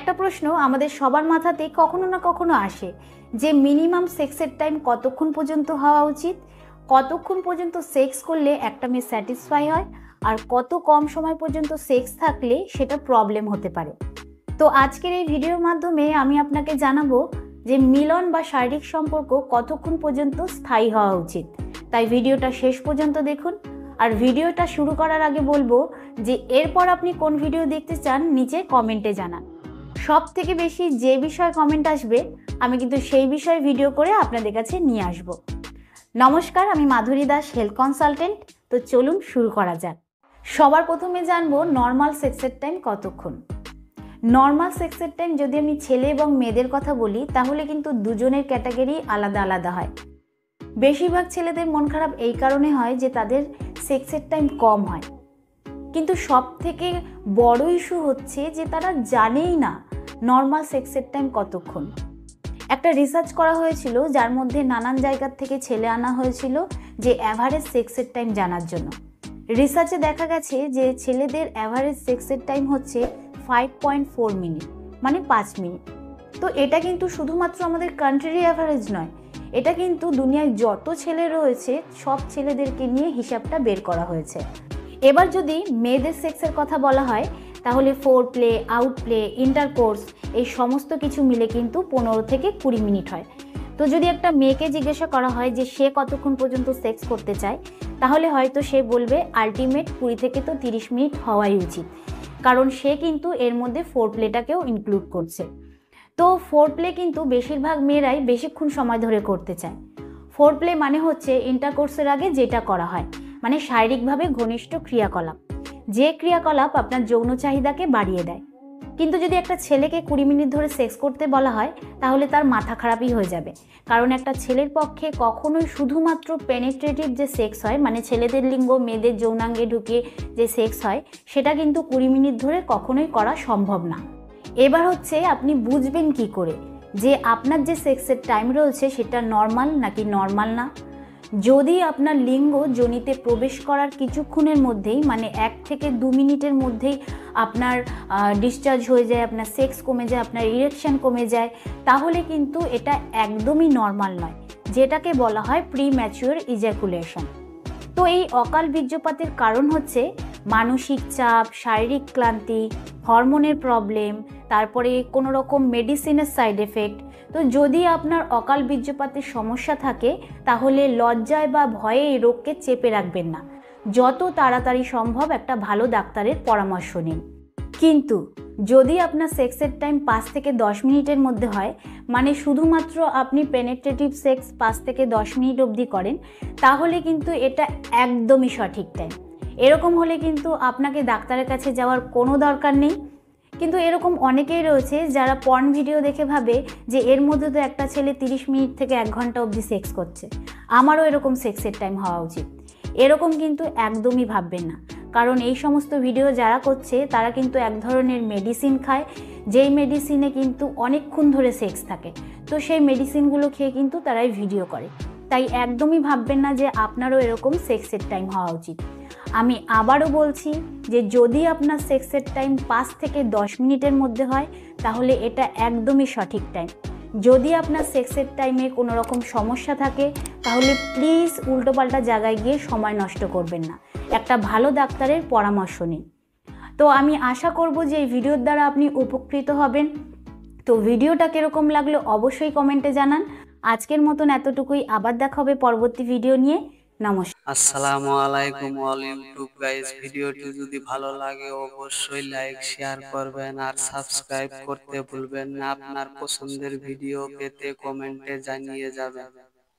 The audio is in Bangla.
একটা প্রশ্ন আমাদের সবার মাথাতে কখনো না কখনো আসে যে মিনিমাম সেক্সের টাইম কতক্ষণ পর্যন্ত হওয়া উচিত, কতক্ষণ পর্যন্ত সেক্স করলে একটা মেয়ে স্যাটিসফাই হয়, আর কত কম সময় পর্যন্ত সেক্স থাকলে সেটা প্রবলেম হতে পারে। তো আজকের এই ভিডিওর মাধ্যমে আমি আপনাকে জানাবো যে মিলন বা শারীরিক সম্পর্ক কতক্ষণ পর্যন্ত স্থায়ী হওয়া উচিত। তাই ভিডিওটা শেষ পর্যন্ত দেখুন। আর ভিডিওটা শুরু করার আগে বলবো যে এরপর আপনি কোন ভিডিও দেখতে চান নিচে কমেন্টে জানান। সব থেকে বেশি যে বিষয়ে কমেন্ট আসবে আমি কিন্তু সেই বিষয়ে ভিডিও করে আপনাদের কাছে নিয়ে আসব। নমস্কার, আমি মাধুরী দাস, হেলথ কনসালটেন্ট। তো চলুন শুরু করা যাক। সবার প্রথমে জানবো নর্মাল সেক্সের টাইম কতক্ষণ। নর্মাল সেক্সের টাইম যদি আমি ছেলে এবং মেয়েদের কথা বলি তাহলে কিন্তু দুজনের ক্যাটাগরি আলাদা আলাদা হয়। বেশিরভাগ ছেলেদের মন খারাপ এই কারণে হয় যে তাদের সেক্সের টাইম কম হয়, কিন্তু সব থেকে বড় ইস্যু হচ্ছে যে তারা জানেই না নর্মাল সেক্সের টাইম কতক্ষণ। একটা রিসার্চ করা হয়েছিল যার মধ্যে নানান জায়গার থেকে ছেলে আনা হয়েছিল যে অ্যাভারেজ সেক্সের টাইম জানার জন্য। রিসার্চে দেখা গেছে যে ছেলেদের অ্যাভারেজ সেক্সের টাইম হচ্ছে 5.4 মিনিট, মানে 5 মিনিট। তো এটা কিন্তু শুধুমাত্র আমাদের কান্ট্রির অ্যাভারেজ নয়, এটা কিন্তু দুনিয়ায় যত ছেলে রয়েছে সব ছেলেদেরকে নিয়ে হিসাবটা বের করা হয়েছে। এবার যদি মেয়েদের সেক্সের কথা বলা হয় তাহলে four play, out play, intercourse এই সমস্ত কিছু মিলে কিন্তু 15 থেকে 20 মিনিট হয়। তো যদি একটা মেয়েকে জিজ্ঞাসা করা হয় যে সে কতক্ষণ পর্যন্ত সেক্স করতে চায়, তাহলে হয়তো সে বলবে আলটিমেট 20 থেকে তো 30 মিনিট হওয়াই উচিত, কারণ সে কিন্তু এর মধ্যে ফোর প্লেটাকেও ইনক্লুড করছে। তো ফোর প্লে কিন্তু বেশিরভাগ মেয়েরাই বেশিক্ষণ সময় ধরে করতে চায়। ফোর প্লে মানে হচ্ছে ইন্টারকোর্সের আগে যেটা করা হয়, মানে শারীরিকভাবে ঘনিষ্ঠ ক্রিয়াকলাপ, যে ক্রিয়াকলাপ আপনার যৌন চাহিদাকে বাড়িয়ে দেয়। কিন্তু যদি একটা ছেলেকে 20 মিনিট ধরে সেক্স করতে বলা হয় তাহলে তার মাথা খারাপই হয়ে যাবে, কারণ একটা ছেলের পক্ষে কখনোই শুধুমাত্র পেনিট্রেটিভ যে সেক্স হয়, মানে ছেলেদের লিঙ্গ মেয়েদের যৌনাঙ্গে ঢুকিয়ে যে সেক্স হয়, সেটা কিন্তু 20 মিনিট ধরে কখনোই করা সম্ভব না। এবার হচ্ছে আপনি বুঝবেন কি করে যে আপনার যে সেক্সের টাইম রয়েছে সেটা নর্মাল নাকি নর্মাল না। যদি আপনার লিঙ্গ যোনিতে প্রবেশ করার কিছুক্ষণের মধ্যেই, মানে 1 থেকে 2 মিনিটের মধ্যেই আপনার ডিসচার্জ হয়ে যায়, আপনার সেক্স কমে যায়, আপনার ইরেকশন কমে যায়, তাহলে কিন্তু এটা একদমই নর্মাল নয়, যেটাকে বলা হয় প্রিম্যাচিওর ইজ্যাকুলেশন। তো এই অকাল বীর্যপাতের কারণ হচ্ছে মানসিক চাপ, শারীরিক ক্লান্তি, হরমোনের প্রবলেম, তারপরে কোনো রকম মেডিসিনের সাইড এফেক্ট। তো যদি আপনার অকাল বীর্যপাতের সমস্যা থাকে তাহলে লজ্জায় বা ভয়ে এই রোগকে চেপে রাখবেন না, যত তাড়াতাড়ি সম্ভব একটা ভালো ডাক্তারের পরামর্শ নিন। কিন্তু যদি আপনার সেক্সের টাইম 5 থেকে 10 মিনিটের মধ্যে হয়, মানে শুধুমাত্র আপনি পেনেট্রেটিভ সেক্স 5 থেকে 10 মিনিট অবধি করেন, তাহলে কিন্তু এটা একদমই সঠিক টাইম। এরকম হলে কিন্তু আপনাকে ডাক্তারের কাছে যাওয়ার কোনো দরকার নেই। কিন্তু এরকম অনেকেই রয়েছে যারা পর্ন ভিডিও দেখে ভাবে যে এর মধ্যে তো একটা ছেলে 30 মিনিট থেকে 1 ঘন্টা অবধি সেক্স করছে, আমারও এরকম সেক্সের টাইম হওয়া উচিত। এরকম কিন্তু একদমই ভাববেন না, কারণ এই সমস্ত ভিডিও যারা করছে তারা কিন্তু এক ধরনের মেডিসিন খায়, যেই মেডিসিনে কিন্তু অনেকক্ষণ ধরে সেক্স থাকে। তো সেই মেডিসিনগুলো খেয়ে কিন্তু তারাই ভিডিও করে। তাই একদমই ভাববেন না যে আপনারও এরকম সেক্সের টাইম হওয়া উচিত। আমি আবারও বলছি যে যদি আপনার সেক্সের টাইম 5 থেকে 10 মিনিটের মধ্যে হয় তাহলে এটা একদমই সঠিক টাইম। যদি আপনার সেক্সের টাইমে কোনো রকম সমস্যা থাকে তাহলে প্লিজ উল্টোপাল্টা জায়গায় গিয়ে সময় নষ্ট করবেন না, একটা ভালো ডাক্তারের পরামর্শ নিন। তো আমি আশা করব যে এই ভিডিওর দ্বারা আপনি উপকৃত হবেন। তো ভিডিওটা কীরকম লাগলো অবশ্যই কমেন্টে জানান। আজকের মতন এতটুকুই, আবার দেখা হবে পরবর্তী ভিডিও নিয়ে। নমস্কার। আসসালামু আলাইকুম অল ইউটিউব গাইস, ভিডিওটি যদি ভালো লাগে অবশ্যই লাইক শেয়ার করবেন আর সাবস্ক্রাইব করতে ভুলবেন না। আপনার পছন্দের ভিডিও পেতে কমেন্টে জানিয়ে যাবেন।